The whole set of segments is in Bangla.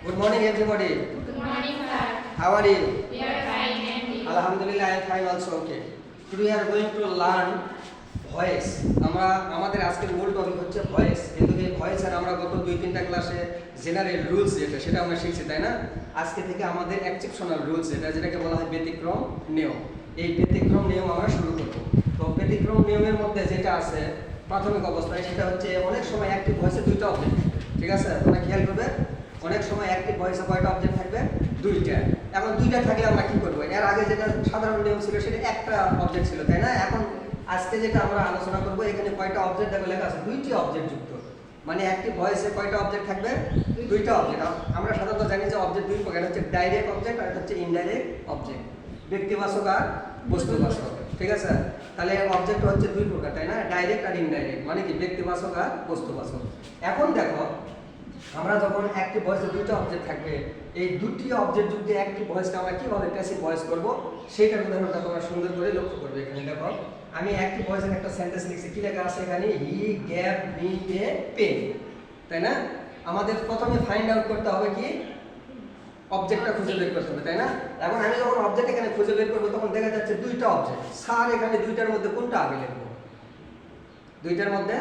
Good morning, everybody. Good morning, sir. How are you? We are fine and you? Alhamdulillah, I am fine also. Okay. Today we are going to learn voice. আমরা আমাদের আজকের মূল টপিক হচ্ছে ভয়েস। কিন্তু এই ভয়েস আর আমরা গত 2-3টা ক্লাসে জেনারেল রুলস সেটা আমরা শিখছি, তাই না? আজকে থেকে আমাদের এক্সেপশনাল রুলস যেটাকে বলা হয় ব্যতিক্রম নিয়ম। এই ব্যতিক্রম নিয়ম আমরা শুরু করব। তো ব্যতিক্রম নিয়মের মধ্যে যেটা আছে প্রাথমিক অবস্থায় সেটা হচ্ছে অনেক সময় অ্যাক্টিভ ভয়েসে দুইটা অবজেক্ট, ঠিক আছে? তোমরা খেয়াল করবে অনেক সময় অ্যাক্টিভ ভয়েসে কয়টা অবজেক্ট থাকবে? দুইটা। এখন দুইটা থাকলে আমরা কি করব? এর আগে যেটা সাধারণ নিয়ম ছিল সেটা একটা অবজেক্ট ছিল, তাই না? এখন আজকে যেটা আমরা আলোচনা করব এখানে কয়টা অবজেক্ট দেখো লেখা আছে, দুইটি অবজেক্ট যুক্ত। মানে অ্যাক্টিভ ভয়েসে কয়টা অবজেক্ট থাকবে? দুইটা অবজেক্ট। আমরা সাধারণত জানি যে অবজেক্ট দুই প্রকার, হচ্ছে ডাইরেক্ট অবজেক্ট আর হচ্ছে ইনডাইরেক্ট অবজেক্ট, ব্যক্তিবাচক আর বস্তুবাচক, ঠিক আছে? তাহলে অবজেক্ট হচ্ছে দুই প্রকার, তাই না? ডাইরেক্ট আর ইনডাইরেক্ট, মানে কি ব্যক্তিবাচক আর বস্তুবাচক। এখন দেখো আমরা যখন অ্যাক্টিভ ভয়েসে দুইটা অবজেক্ট থাকবে, এই দুটি অবজেক্ট যুক্ত অ্যাক্টিভ ভয়েসকে আমরা কিভাবে প্যাসিভ ভয়েস করব সেইটার উদাহরণটা তোমরা সুন্দর করে লক্ষ্য করবে। এখানে দেখো আমি অ্যাক্টিভ ভয়েসের একটা সেন্টেন্স লিখছি, কি লেখা আছে এখানে? He gave me a pen, তাই না? আমাদের প্রথমে ফাইন্ড আউট করতে হবে কি অবজেক্টটা খুঁজে বের করতে হবে, তাই না? এখন আমি যখন অবজেক্ট এখানে খুঁজে বের করবো তখন দেখা যাচ্ছে দুইটা অবজেক্ট। স্যার এখানে দুইটার মধ্যে কোনটা আগে লিখবো? দুইটার মধ্যে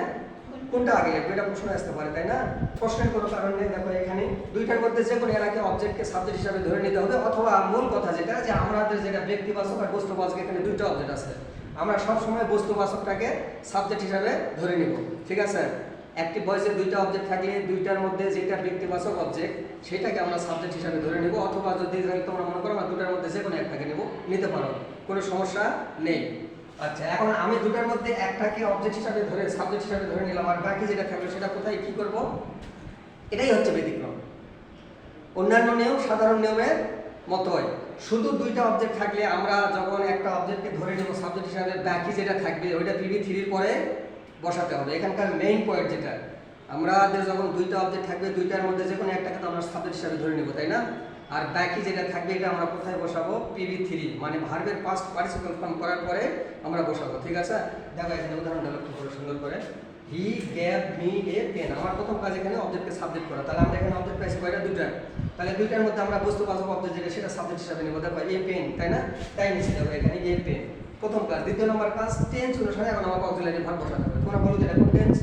কোনটা আগে লিখবো এটা প্রশ্ন আসতে পারে, তাই না? প্রশ্নের কোনো কারণ নেই। দেখো এখানে দুইটার মধ্যে যে কোনো এর আগে অবজেক্টকে সাবজেক্ট হিসাবে ধরে নিতে হবে, অথবা মূল কথা যেটা যে আমাদের যেটা ব্যক্তিবাচক আর বস্তুবাচক, এখানে দুইটা অবজেক্ট আছে, আমরা সব সময় বস্তুবাচকটাকে সাবজেক্ট হিসাবে ধরে নিব, ঠিক আছে? অ্যাক্টিভ ভয়েসে দুইটা অবজেক্ট থাকলে দুইটার মধ্যে যেটা ব্যক্তিবাচক অবজেক্ট সেটাকে আমরা সাবজেক্ট হিসাবে ধরে নেব, অথবা যদি তোমরা মনে করো আমরা দুটার মধ্যে যে কোনো একটাকে নেব, নিতে পারো, কোনো সমস্যা নেই। আচ্ছা, এখন আমি দুটার মধ্যে একটাকে অবজেক্ট হিসাবে ধরে সাবজেক্ট হিসাবে ধরে নিলাম, আর বাকি যেটা থাকবে সেটা কোথায় কি করব? এটাই হচ্ছে ব্যতিক্রম। অন্যান্য নিয়ম সাধারণ নিয়মের মতোই, শুধু দুইটা অবজেক্ট থাকলে আমরা যখন একটা অবজেক্টকে ধরে নেব সাবজেক্ট হিসাবে, বাকি যেটা থাকবে ওইটা PV3 পরে বসাতে হবে। এখানকার মেইন পয়েন্ট যেটা, আমাদের যখন দুইটা অবজেক্ট থাকবে দুইটার মধ্যে যে কোনো একটাকে তো আমরা সাবজেক্ট হিসাবে ধরে নেব, তাই না? আর বাকি যেটা থাকবে এটা আমরা কোথায় বসাবো? PV3, মানে ভার্বের পাস্ট পার্টিসিপল ফর্ম করার পরে আমরা বসাবো, ঠিক আছে? দেখো এখানে উদাহরণটা লক্ষ্য করে সুন্দর করে, he gave me a pen. আমার প্রথম কাজ এখানে অবজেক্টকে সাবজেক্ট করা, তাহলে আমরা এখানে অবজেক্ট পাইছি কয়টা? দুইটা। তাহলে দুইটার মধ্যে আমরা বস্তুবাচক অবজেক্ট যেটা সেটা সাবজেক্ট হিসাবে নেব। দেখো এ পেন, তাই না? তাই নিচে যাবো এখানে এ পেন, প্রথম কাজ। দ্বিতীয় নম্বর কাজ, টেন্স অনুসারে এখন আমাকে অক্সিলারি ভার্ব বসাতে হবে। তোমরা বলো যে কোন টেন্স?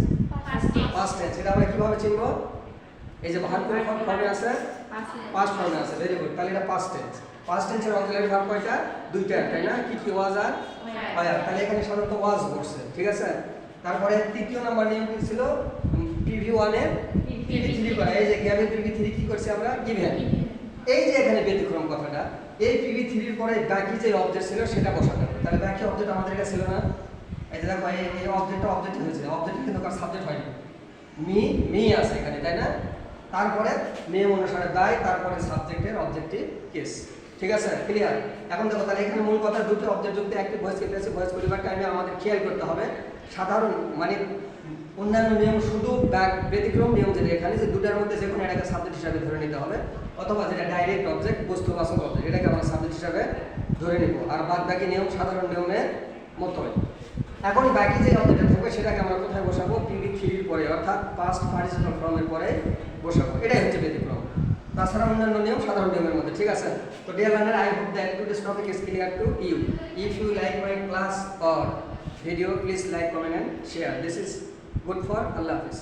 Past tense. এটা আমরা কিভাবে চিনবো? এই যে ভার্ব কোন ফর্মে আছে? পাস্ট ফর্মে আছে। Very good. তাহলে এটা পাস্ট টেন্স। পাস্ট টেন্সের অক্সিলারি ভার্ব কয়টা? দুইটা, তাই না? কি ওয়াজ আর ওয়্যার। তাহলে এখানে সাধারণত ওয়াজ বসছে, ঠিক আছে? তারপরে তৃতীয় নাম্বার নিয়ম কি ছিল? PV1 এর PV3 করা। এই যে গ্যাভের PV3 কি করছি আমরা? গিভেন। এই যে এখানে ব্যতিক্রম কথাটা, এই PV3 এর পরে বাকি যে অবজেক্ট ছিল সেটা বসাতে হবে। তাহলে বাকি অবজেক্ট আমাদের কাছে ছিল না, এই যে দেখো এই অবজেক্টটা অবজেক্ট হয়েছে, অবজেক্ট কিন্তু কার সাবজেক্ট হয়নি, মি আছে এখানে, তাই না? তারপরে নিয়ম অনুসারে দায়, তারপরে সাবজেক্টের অবজেক্টিভ কেস, ঠিক আছে? ক্লিয়ার? এখন দেখো তাহলে এখানে মূল কথা, দুটো অবজেক্ট যুক্ত অ্যাক্টিভ ভয়েসকে প্যাসিভ ভয়েস করিবার টাইমে আমাদের খেয়াল করতে হবে সাধারণ মানে অন্যান্য নিয়ম শুধু ব্যতিক্রম নিয়ম যেটা এখানে, যে দুটার মধ্যে যে কোনো এটাকে সাবজেক্ট হিসাবে ধরে নিতে হবে, অথবা যেটা ডাইরেক্ট অবজেক্ট বস্তুবাচক অবজেক্ট এটাকে আমরা সাবজেক্ট হিসাবে ধরে নিব। আর বাদ বাকি নিয়ম সাধারণ নিয়মের মতোই। এখন বাকি যে অবজেক্ট থাকবে সেটাকে আমরা কোথায় বসাবো? PV3 এর পরে, অর্থাৎ পাস্ট পার্টিসিপল ফর্মের পরে বসাবো। এটাই হচ্ছে ব্যতিক্রম। তাছাড়া অন্যান্য নিয়ম সাধারণ নিয়মের মধ্যে, ঠিক আছে? তো deer learner, I hope that today's topic is clear to you. If you like my class or video, please like, comment and share. This is good for Allah Hafiz.